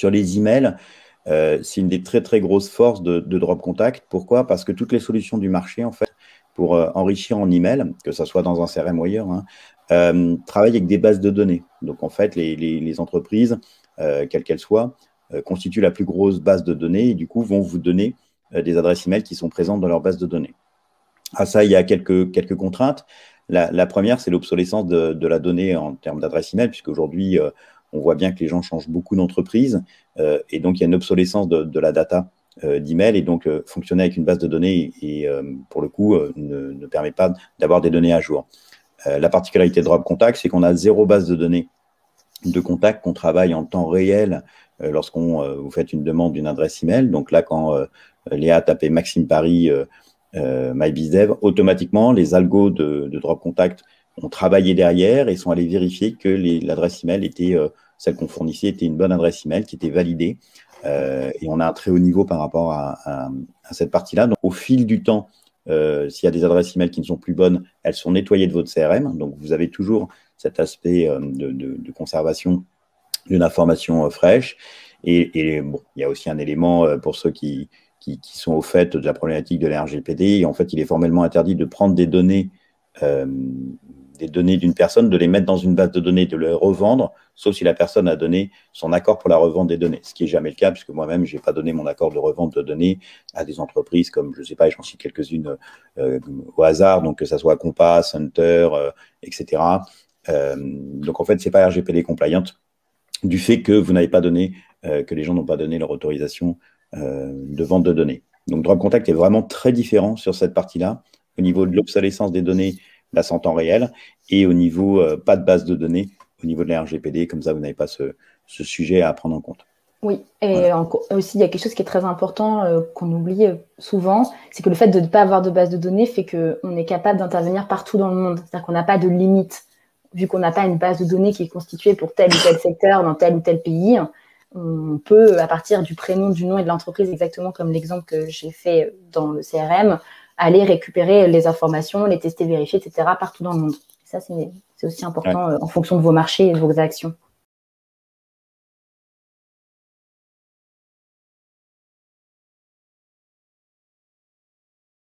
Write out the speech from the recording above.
Sur les emails, c'est une des très très grosses forces de Drop Contact. Pourquoi? Parce que toutes les solutions du marché, en fait, pour enrichir en email, que ce soit dans un CRM ou ailleurs, hein, travaillent avec des bases de données. Donc, en fait, les entreprises, quelles qu'elles soient, constituent la plus grosse base de données et du coup vont vous donner des adresses email qui sont présentes dans leur base de données. À ça, il y a quelques contraintes. La première, c'est l'obsolescence de la donnée en termes d'adresse email, puisqu'aujourd'hui, on voit bien que les gens changent beaucoup d'entreprises et donc il y a une obsolescence de la data d'email et donc fonctionner avec une base de données et pour le coup ne permet pas d'avoir des données à jour. La particularité de Drop Contact, c'est qu'on a zéro base de données de contact qu'on travaille en temps réel lorsqu'on vous faites une demande d'une adresse email. Donc là, quand Léa a tapé Maxime Paris MyBizDev, automatiquement, les algos de Drop Contact ont travaillé derrière et sont allés vérifier que l'adresse email était, celle qu'on fournissait était une bonne adresse email qui était validée. Et on a un très haut niveau par rapport à cette partie-là. Donc, au fil du temps, s'il y a des adresses email qui ne sont plus bonnes, elles sont nettoyées de votre CRM. Donc, vous avez toujours cet aspect de conservation d'une information fraîche. Et bon, il y a aussi un élément pour ceux qui sont au fait de la problématique de la RGPD. En fait, il est formellement interdit de prendre des données d'une personne, de les mettre dans une base de données, de les revendre, sauf si la personne a donné son accord pour la revente des données, ce qui n'est jamais le cas, puisque moi-même, je n'ai pas donné mon accord de revente de données à des entreprises comme, je ne sais pas, j'en cite quelques-unes au hasard, donc que ça soit Compass, Hunter, etc. Donc, en fait, ce n'est pas RGPD compliant du fait que vous n'avez pas donné, que les gens n'ont pas donné leur autorisation de vente de données. Donc, Drop Contact est vraiment très différent sur cette partie-là, au niveau de l'obsolescence des données, là, c'est en temps réel, et au niveau, pas de base de données, au niveau de la RGPD, comme ça, vous n'avez pas ce sujet à prendre en compte. Oui, et voilà. Aussi, il y a quelque chose qui est très important qu'on oublie souvent, c'est que le fait de ne pas avoir de base de données fait qu'on est capable d'intervenir partout dans le monde. C'est-à-dire qu'on n'a pas de limite. Vu qu'on n'a pas une base de données qui est constituée pour tel ou tel secteur dans tel ou tel pays, on peut, à partir du prénom, du nom et de l'entreprise, exactement comme l'exemple que j'ai fait dans le CRM, aller récupérer les informations, les tester, vérifier, etc. partout dans le monde. Ça, c'est aussi important en fonction de vos marchés et de vos actions.